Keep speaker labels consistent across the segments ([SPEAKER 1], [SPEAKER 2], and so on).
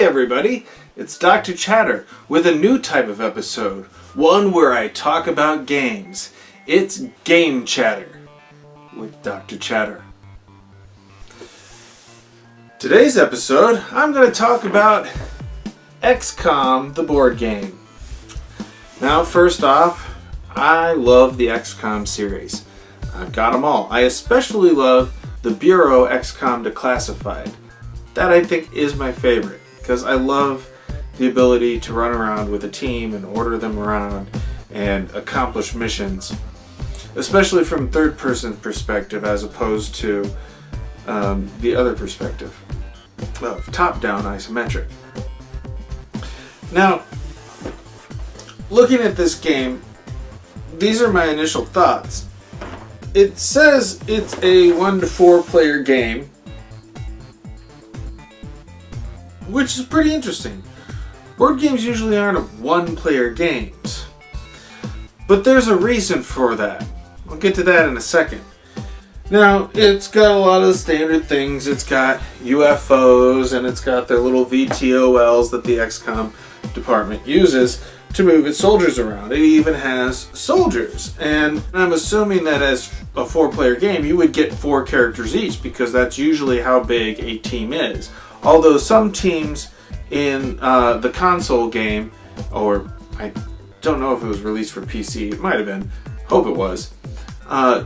[SPEAKER 1] Hey everybody, it's Dr. Chatter with a new type of episode, one where I talk about games. It's Game Chatter with Dr. Chatter. Today's episode, I'm going to talk about XCOM, the board game. Now, first off, I love the XCOM series. I've got them all. I especially love the Bureau XCOM Declassified. That I think is my favorite because I love the ability to run around with a team and order them around and accomplish missions, especially from third-person perspective as opposed to the other perspective of top-down isometric. Now, looking at this game, these are my initial thoughts. It says it's a 1 to 4 player game, which is pretty interesting. Board games usually aren't one-player games, but there's a reason for that. I'll get to that in a second. Now, it's got a lot of the standard things. It's got UFOs, and it's got their little VTOLs that the XCOM department uses to move its soldiers around. It even has soldiers, and I'm assuming that as a 4-player game, you would get 4 characters each, because that's usually how big a team is. Although some teams in the console game, or I don't know if it was released for PC, it might have been, hope it was,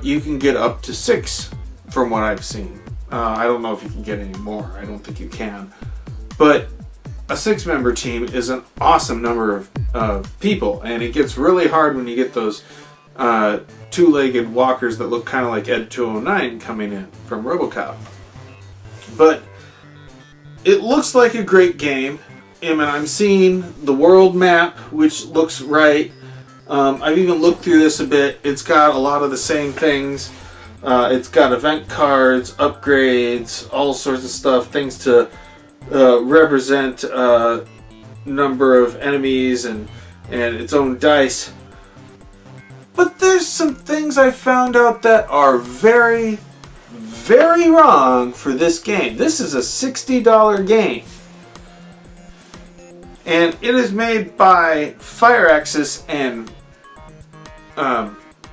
[SPEAKER 1] you can get up to 6 from what I've seen. I don't know if you can get any more, I don't think you can. But a 6-member team is an awesome number of people, and it gets really hard when you get those 2-legged walkers that look kind of like Ed 209 coming in from RoboCop. But it looks like a great game. I mean, I'm seeing the world map, which looks right. I've even looked through this a bit. It's got a lot of the same things. It's got event cards, upgrades, all sorts of stuff, things to represent number of enemies and its own dice. But there's some things I found out that are very, very wrong for this game. This is a $60 game. And it is made by Firaxis and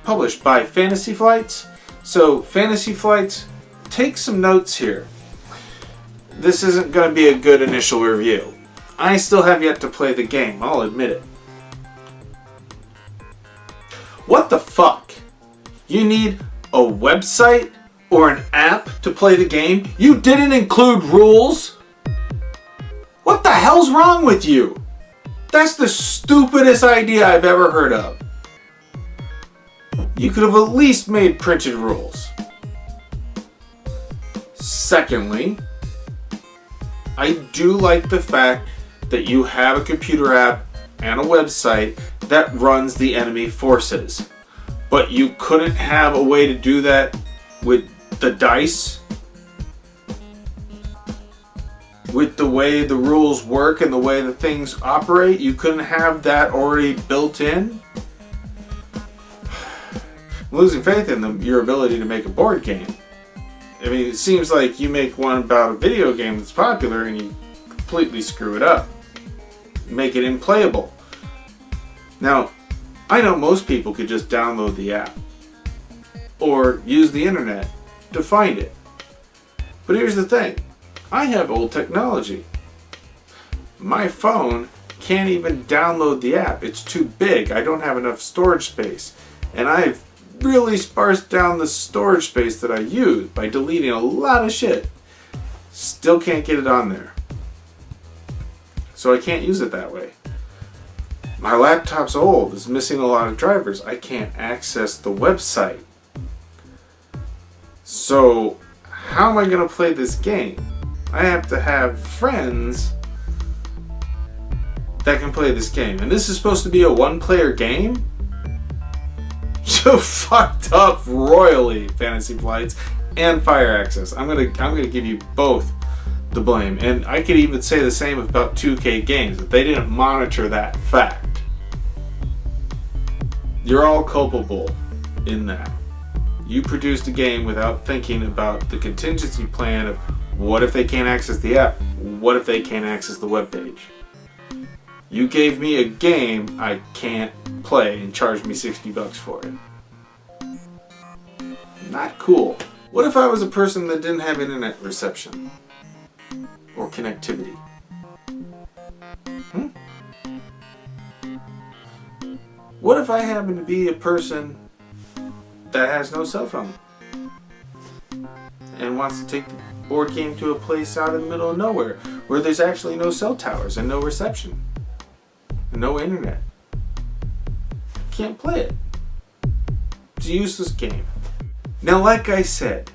[SPEAKER 1] published by Fantasy Flights. So Fantasy Flights, take some notes here. This isn't going to be a good initial review. I still have yet to play the game, I'll admit it. What the fuck? You need a website or an app to play the game? You didn't include rules? What the hell's wrong with you? That's the stupidest idea I've ever heard of. You could have at least made printed rules. Secondly, I do like the fact that you have a computer app and a website that runs the enemy forces. But you couldn't have a way to do that with the dice? With the way the rules work and the way the things operate? You couldn't have that already built in? I'm losing faith in your ability to make a board game. I mean, it seems like you make one about a video game that's popular and you completely screw it up. Make it unplayable. Now, I know most people could just download the app or use the internet to find it. But here's the thing. I have old technology. My phone can't even download the app. It's too big. I don't have enough storage space. And I've really sparsed down the storage space that I use by deleting a lot of shit. Still can't get it on there. So I can't use it that way. My laptop's old. It's missing a lot of drivers. I can't access the website. So how am I going to play this game? I have to have friends that can play this game. And this is supposed to be a 1-player game? You fucked up royally, Fantasy Flights and Firaxis. I'm gonna give you both the blame. And I could even say the same about 2K Games, that they didn't monitor that fact. You're all culpable in that. You produced a game without thinking about the contingency plan of what if they can't access the app? What if they can't access the web page? You gave me a game I can't play and charged me $60 for it. Not cool. What if I was a person that didn't have internet reception? Or connectivity? What if I happen to be a person that has no cell phone and wants to take the board game to a place out in the middle of nowhere where there's actually no cell towers and no reception and no internet? Can't play it. It's a useless game. Now, like I said,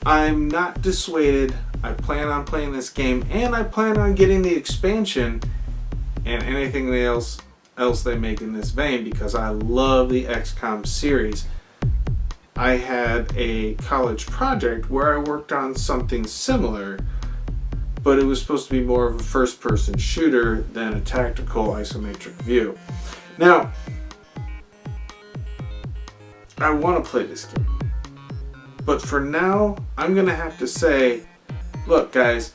[SPEAKER 1] I'm not dissuaded. I plan on playing this game, and I plan on getting the expansion and anything else they make in this vein, because I love the XCOM series. I had a college project where I worked on something similar, but it was supposed to be more of a first-person shooter than a tactical isometric view. Now, I want to play this game, but for now, I'm going to have to say, look guys,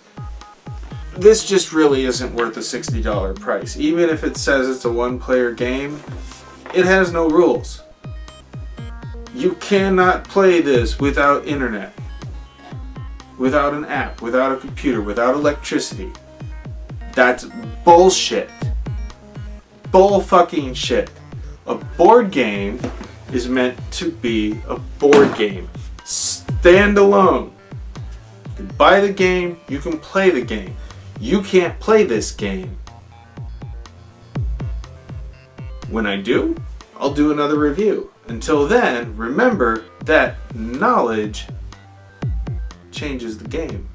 [SPEAKER 1] this just really isn't worth a $60 price. Even if it says it's a one-player game, it has no rules. You cannot play this without internet, without an app, without a computer, without electricity. That's bullshit. Bull fucking shit. A board game is meant to be a board game. Stand alone. You can buy the game, you can play the game. You can't play this game. When I do, I'll do another review. Until then, remember that knowledge changes the game.